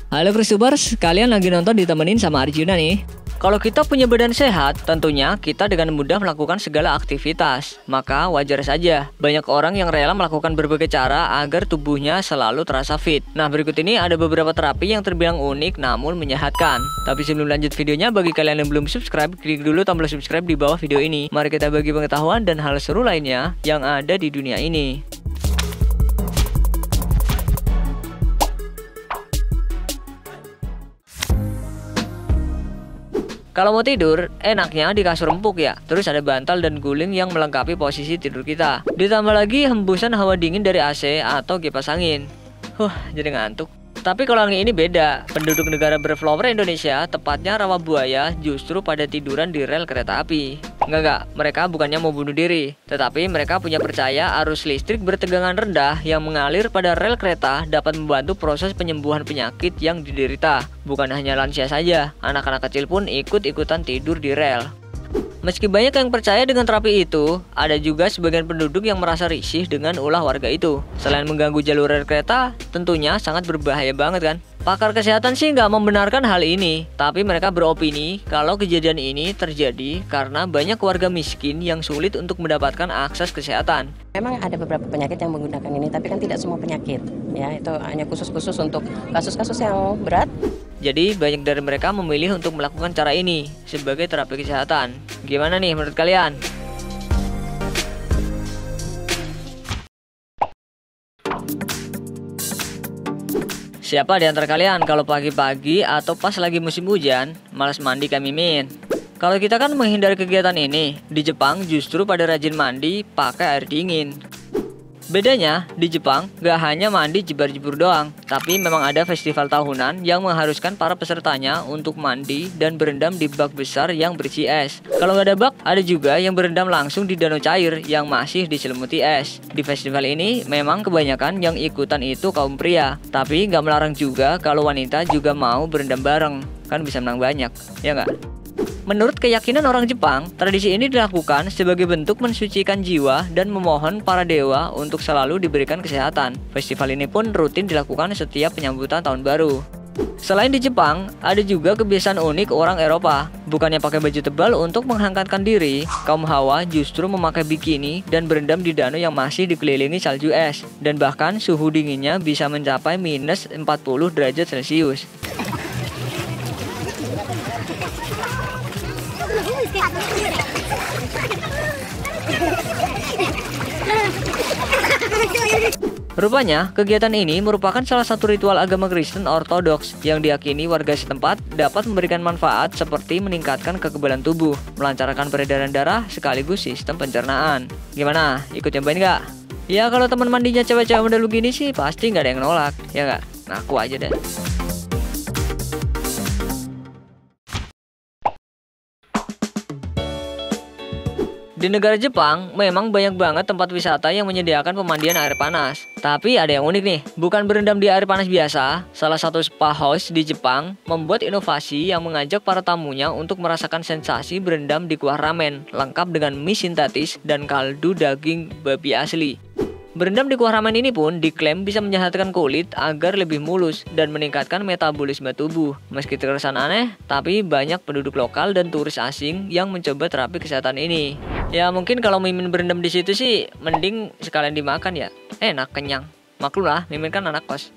Halo Kristubers, kalian lagi nonton ditemenin sama Arjuna nih. Kalau kita punya badan sehat, tentunya kita dengan mudah melakukan segala aktivitas. Maka wajar saja, banyak orang yang rela melakukan berbagai cara agar tubuhnya selalu terasa fit. Nah, berikut ini ada beberapa terapi yang terbilang unik namun menyehatkan. Tapi sebelum lanjut videonya, bagi kalian yang belum subscribe, klik dulu tombol subscribe di bawah video ini. Mari kita bagi pengetahuan dan hal seru lainnya yang ada di dunia ini. Kalau mau tidur, enaknya di kasur empuk ya. Terus ada bantal dan guling yang melengkapi posisi tidur kita. Ditambah lagi hembusan hawa dingin dari AC atau kipas angin. Jadi ngantuk. Tapi kalau yang ini beda. Penduduk negara berflower Indonesia, tepatnya Rawabuaya, justru pada tiduran di rel kereta api. Enggak, mereka bukannya mau bunuh diri. Tetapi mereka punya percaya arus listrik bertegangan rendah yang mengalir pada rel kereta dapat membantu proses penyembuhan penyakit yang diderita. Bukan hanya lansia saja, anak-anak kecil pun ikut-ikutan tidur di rel. Meski banyak yang percaya dengan terapi itu, ada juga sebagian penduduk yang merasa risih dengan ulah warga itu. Selain mengganggu jalur rel kereta, tentunya sangat berbahaya banget kan? Pakar kesehatan sih nggak membenarkan hal ini, tapi mereka beropini kalau kejadian ini terjadi karena banyak warga miskin yang sulit untuk mendapatkan akses kesehatan. Memang ada beberapa penyakit yang menggunakan ini, tapi kan tidak semua penyakit. Ya, itu hanya khusus untuk kasus-kasus yang berat. Jadi banyak dari mereka memilih untuk melakukan cara ini sebagai terapi kesehatan. Gimana nih menurut kalian? Siapa di antara kalian kalau pagi-pagi atau pas lagi musim hujan, malas mandi kayak Mimin? Kalau kita kan menghindari kegiatan ini, di Jepang justru pada rajin mandi pakai air dingin. Bedanya, di Jepang gak hanya mandi jebar-jebur doang, tapi memang ada festival tahunan yang mengharuskan para pesertanya untuk mandi dan berendam di bak besar yang berisi es. Kalau gak ada bak, ada juga yang berendam langsung di danau cair yang masih diselimuti es. Di festival ini, memang kebanyakan yang ikutan itu kaum pria, tapi gak melarang juga kalau wanita juga mau berendam bareng, kan bisa menang banyak, ya gak? Menurut keyakinan orang Jepang, tradisi ini dilakukan sebagai bentuk mensucikan jiwa dan memohon para dewa untuk selalu diberikan kesehatan. Festival ini pun rutin dilakukan setiap penyambutan tahun baru. Selain di Jepang, ada juga kebiasaan unik orang Eropa. Bukannya pakai baju tebal untuk menghangatkan diri, kaum Hawa justru memakai bikini dan berendam di danau yang masih dikelilingi salju es. Dan bahkan suhu dinginnya bisa mencapai minus 40 derajat Celcius. Rupanya, kegiatan ini merupakan salah satu ritual agama Kristen Ortodoks yang diyakini warga setempat dapat memberikan manfaat seperti meningkatkan kekebalan tubuh, melancarkan peredaran darah, sekaligus sistem pencernaan. Gimana? Ikut nyobain nggak? Ya kalau teman mandinya cewek-cewek model begini sih pasti nggak ada yang nolak, ya nggak? Ngaku aja deh. Di negara Jepang, memang banyak banget tempat wisata yang menyediakan pemandian air panas. Tapi ada yang unik nih, bukan berendam di air panas biasa. Salah satu spa house di Jepang membuat inovasi yang mengajak para tamunya untuk merasakan sensasi berendam di kuah ramen, lengkap dengan mie sintetis dan kaldu daging babi asli. Berendam di kuah ramen ini pun diklaim bisa menyehatkan kulit agar lebih mulus dan meningkatkan metabolisme tubuh. Meski terkesan aneh, tapi banyak penduduk lokal dan turis asing yang mencoba terapi kesehatan ini. Ya mungkin kalau Mimin berendam di situ sih mending sekalian dimakan ya. Enak, kenyang. Maklum lah, Mimin kan anak kos.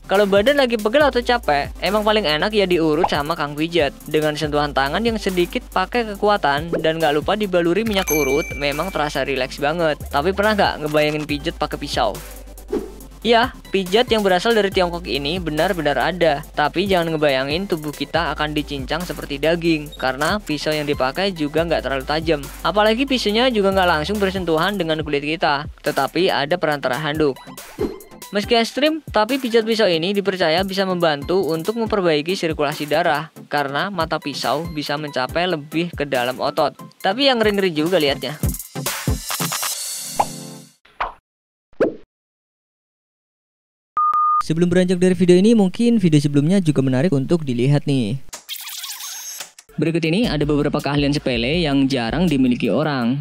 Kalau badan lagi pegel atau capek, emang paling enak ya diurut sama kang pijat. Dengan sentuhan tangan yang sedikit pakai kekuatan dan gak lupa dibaluri minyak urut, memang terasa rileks banget. Tapi pernah gak ngebayangin pijat pakai pisau? Ya, pijat yang berasal dari Tiongkok ini benar-benar ada. Tapi jangan ngebayangin tubuh kita akan dicincang seperti daging, karena pisau yang dipakai juga nggak terlalu tajam. Apalagi pisaunya juga nggak langsung bersentuhan dengan kulit kita, tetapi ada perantara handuk. Meski ekstrim, tapi pijat pisau ini dipercaya bisa membantu untuk memperbaiki sirkulasi darah, karena mata pisau bisa mencapai lebih ke dalam otot. Tapi yang ngeri-ngeri juga liatnya. Sebelum beranjak dari video ini, mungkin video sebelumnya juga menarik untuk dilihat nih. Berikut ini ada beberapa keahlian sepele yang jarang dimiliki orang.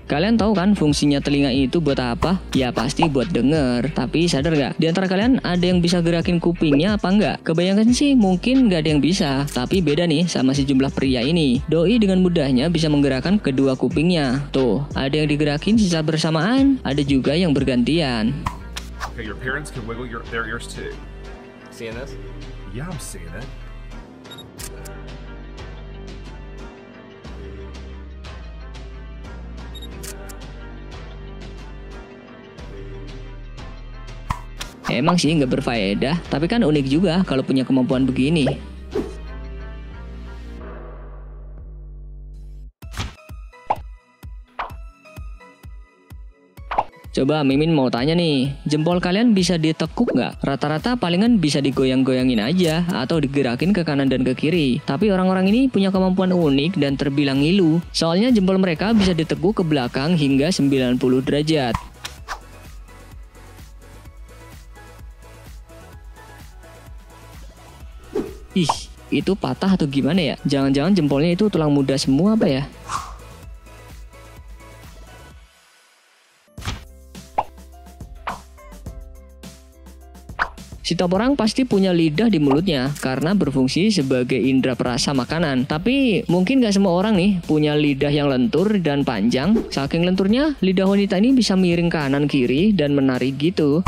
Kalian tahu kan fungsinya telinga itu buat apa? Ya pasti buat denger. Tapi sadar nggak? Di antara kalian ada yang bisa gerakin kupingnya apa nggak? Kebanyakan sih mungkin nggak ada yang bisa. Tapi beda nih sama sejumlah pria ini. Doi dengan mudahnya bisa menggerakkan kedua kupingnya. Tuh, ada yang digerakin secara bersamaan, ada juga yang bergantian. Okay, your parents can wiggle their ears too. Seeing this? Yeah, I'm seeing it. Emang sih nggak berfaedah, tapi kan unik juga kalau punya kemampuan begini. Coba Mimin mau tanya nih, jempol kalian bisa ditekuk nggak? Rata-rata palingan bisa digoyang-goyangin aja atau digerakin ke kanan dan ke kiri. Tapi orang-orang ini punya kemampuan unik dan terbilang ngilu. Soalnya jempol mereka bisa ditekuk ke belakang hingga 90 derajat. Ih, itu patah atau gimana ya? Jangan-jangan jempolnya itu tulang muda semua apa ya? Setiap orang pasti punya lidah di mulutnya karena berfungsi sebagai indera perasa makanan. Tapi mungkin gak semua orang nih punya lidah yang lentur dan panjang. Saking lenturnya, lidah wanita ini bisa miring kanan kiri dan menarik gitu.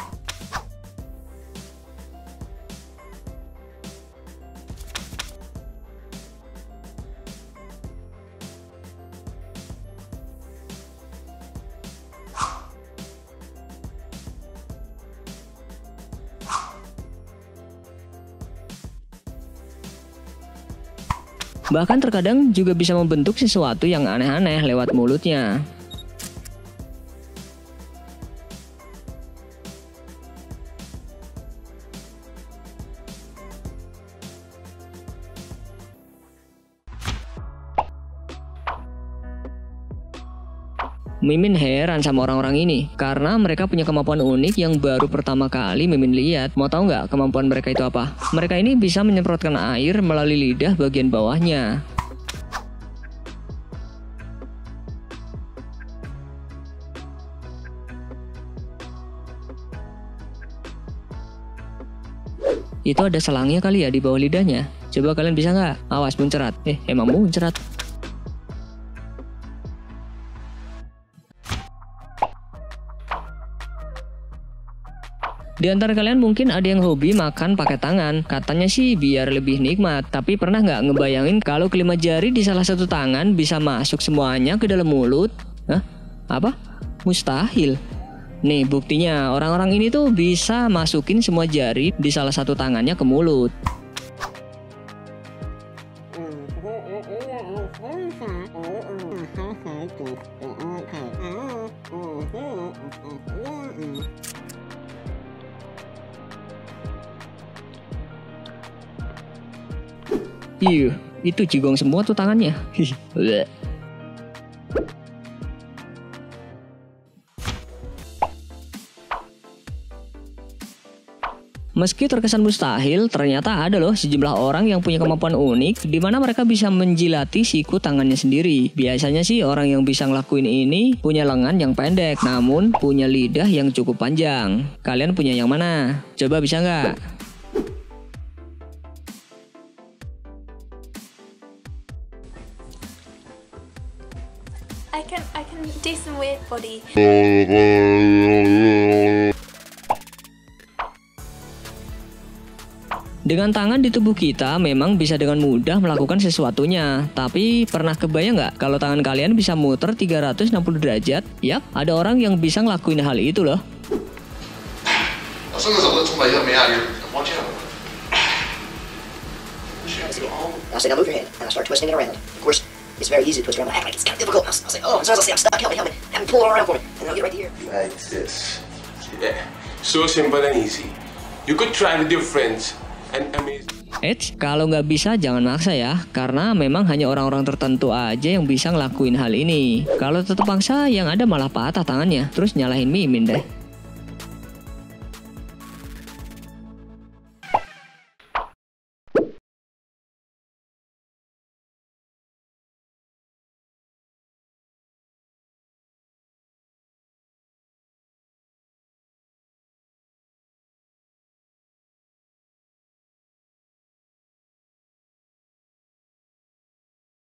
Bahkan terkadang juga bisa membentuk sesuatu yang aneh-aneh lewat mulutnya. Mimin heran sama orang-orang ini karena mereka punya kemampuan unik yang baru pertama kali Mimin lihat. Mau tahu nggak kemampuan mereka itu apa? Mereka ini bisa menyemprotkan air melalui lidah bagian bawahnya. Itu ada selangnya kali ya di bawah lidahnya. Coba kalian bisa nggak? Awas muncrat. Emang muncrat. Di antara kalian mungkin ada yang hobi makan pakai tangan. Katanya sih biar lebih nikmat. Tapi pernah nggak ngebayangin kalau kelima jari di salah satu tangan bisa masuk semuanya ke dalam mulut? Hah? Apa? Mustahil. Nih buktinya orang-orang ini tuh bisa masukin semua jari di salah satu tangannya ke mulut. Iya, itu jigong semua tuh tangannya. Meski terkesan mustahil, ternyata ada loh sejumlah orang yang punya kemampuan unik di mana mereka bisa menjilati siku tangannya sendiri. Biasanya sih orang yang bisa ngelakuin ini punya lengan yang pendek, namun punya lidah yang cukup panjang. Kalian punya yang mana? Coba bisa nggak? I can do some weird body. Dengan tangan di tubuh kita memang bisa dengan mudah melakukan sesuatunya. Tapi pernah kebayang nggak kalau tangan kalian bisa muter 360 derajat? Yap, ada orang yang bisa ngelakuin hal itu loh. It's very easy to twist around. I act like it's kind of difficult. I was like, oh, as soon as I say I'm stuck, help me, have me pull around for me, and I'll get right here. Like this. Yeah. So simple and easy. You could try with your friends and amaze. Kalau nggak bisa jangan maksa ya, karena memang hanya orang-orang tertentu aja yang bisa ngelakuin hal ini. Kalau tetap paksa, yang ada malah patah tangannya, terus nyalahin Mimin deh.